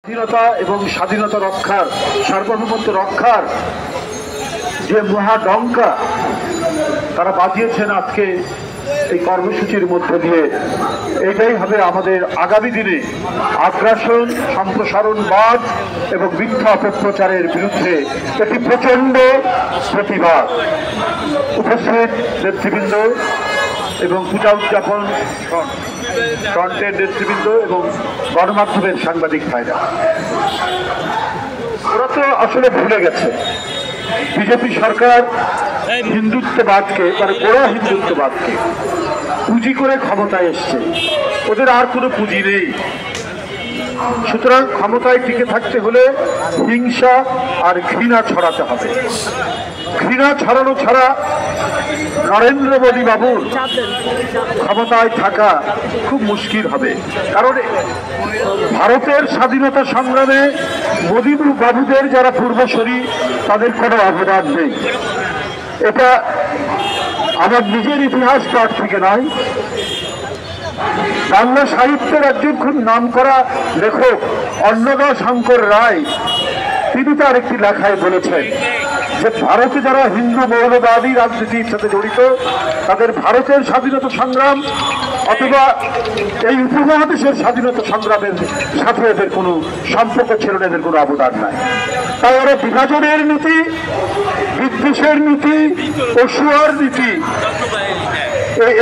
স্বাধীনতা এবং স্বাধীনতা রক্ষার সার্বভৌমত্ব রক্ষার যে মহাডঙ্কা তারা বাজিয়েছেন আজকে এই কর্মসূচির মধ্য দিয়ে, এটাই হবে আমাদের আগামী দিনে আগ্রাসন, সম্প্রসারণবাদ এবং মিথ্যা অপপ্রচারের বিরুদ্ধে একটি প্রচণ্ড প্রতিবাদ। উপস্থিত নেতৃবৃন্দ এবং পূজা উদযাপন ফ্রন্টের নেতৃবৃন্দ এবং গণমাধ্যমের সাংবাদিক ভাইরা, ওরা তো আসলে ভুলে গেছে বিজেপি সরকার হিন্দুত্ববাদকে, মানে গোড়া হিন্দুত্ববাদকে পুঁজি করে ক্ষমতায় এসছে। ওদের আর কোনো পুঁজি নেই। সুতরাং ক্ষমতায় টিকে থাকতে হলে হিংসা আর ঘৃণা ছড়াতে হবে। ঘৃণা ছড়ানো ছাড়া নরেন্দ্র মোদী বাবুর ক্ষমতায় থাকা খুব মুশকিল হবে। কারণ ভারতের স্বাধীনতা সংগ্রামে মোদী বাবুদের যারা পূর্বসূরি তাদের কোনো অবদান নেই। এটা আমার নিজের ইতিহাস পাঠ থেকে নয়, বাংলা সাহিত্যের একজন খুব নামকরা লেখক অন্নদা শঙ্কর রায় তিনি তার একটি লেখায় বলেছেন যে ভারতে যারা হিন্দু মৌলবাদী রাজনীতির সাথে জড়িত তাদের ভারতের স্বাধীনতা সংগ্রাম অথবা এই উপমহাদেশের স্বাধীনতা সংগ্রামের সাথে এদের কোনো সম্পর্ক ছিল না, এদের কোনো অবদান নাই। তাই ওরা বিভাজনের নীতি, বিদ্বেষের নীতি, অসুয়ার নীতি,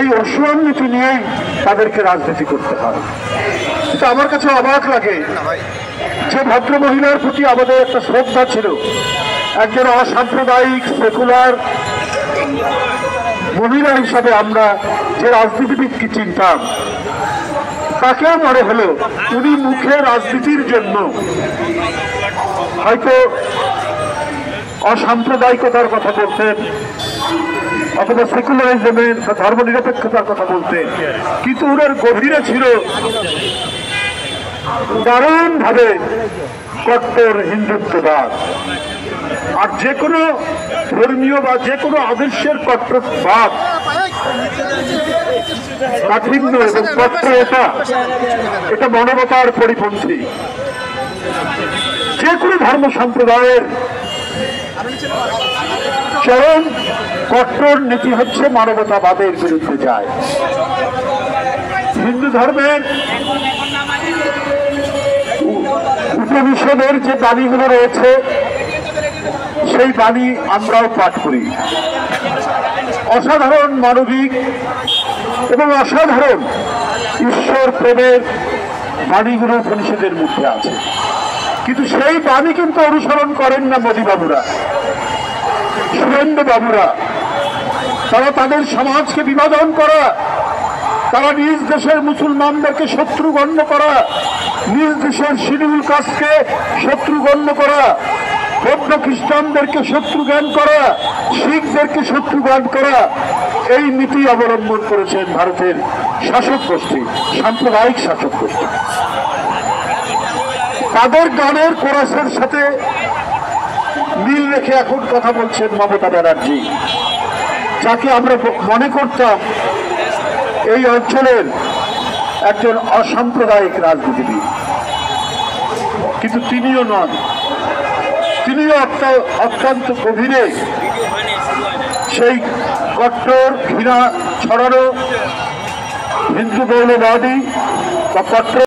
এই অসুয়ার নীতি নিয়েই তাদেরকে রাজনীতি করতে হয়। এটা আমার কাছে অবাক লাগে যে ভদ্র মহিলার প্রতি আমাদের একটা শ্রদ্ধা ছিল, একজন অসাম্প্রদায়িক সেকুলার মহিলা হিসাবে আমরা যে রাজনীতিবিদকে চিনতাম তাকেও মনে হলো উনি মুখে রাজনীতির জন্য হয়তো অসাম্প্রদায়িকতার কথা বলতেন অথবা সেকুলারিজমের ধর্মনিরপেক্ষতার কথা বলতেন, কিন্তু ওনার গভীরে ছিল দারুণভাবে কট্টর হিন্দুত্ববাদ। আর যে কোনো ধর্মীয় বা যে কোনো আদর্শের কট্টরবাদ, কাঠিন্য এবং কট্টরতা এটা মানবতার পরিপন্থী। যে কোনো ধর্ম সম্প্রদায়ের চরম কট্টর নীতি হচ্ছে মানবতাবাদের বিরুদ্ধে যায়। হিন্দু ধর্মের উপনিষদের যে বাণীগুলো রয়েছে সেই বাণী আমরাও পাঠ করি। অসাধারণ মানবিক এবং অসাধারণ ঈশ্বর প্রেমের বাণীগুলো উপনিষদের মধ্যে আছে, কিন্তু সেই বাণী কিন্তু অনুসরণ করেন না মোদী বাবুরা, শুভেন্দু বাবুরা। তারা তাদের সমাজকে বিভাজন করা, তারা নিজ দেশের মুসলমানদেরকে শত্রু গণ্য করা, নিজ দেশের শিডিউল কাস্টকে শত্রু গণ্য করা, বৌদ্ধ খ্রিস্টানদেরকে শত্রু জ্ঞান করা, শিখদেরকে শত্রু জ্ঞান করা, এই নীতি অবলম্বন করেছেন ভারতের শাসক গোষ্ঠী, সাম্প্রদায়িক শাসক গোষ্ঠী। তাদের গানের কোরাসের সাথে মিল রেখে এখন কথা বলছেন মমতা ব্যানার্জি, যাকে আমরা মনে করতাম এই অঞ্চলের একজন অসাম্প্রদায়িক রাজনীতিবিদ, কিন্তু তিনিও নন। তিনিও অত্যন্ত গভীরে সেই কট্টর ঘৃণা ছড়ানো হিন্দু মৌলবাদী বা কট্টর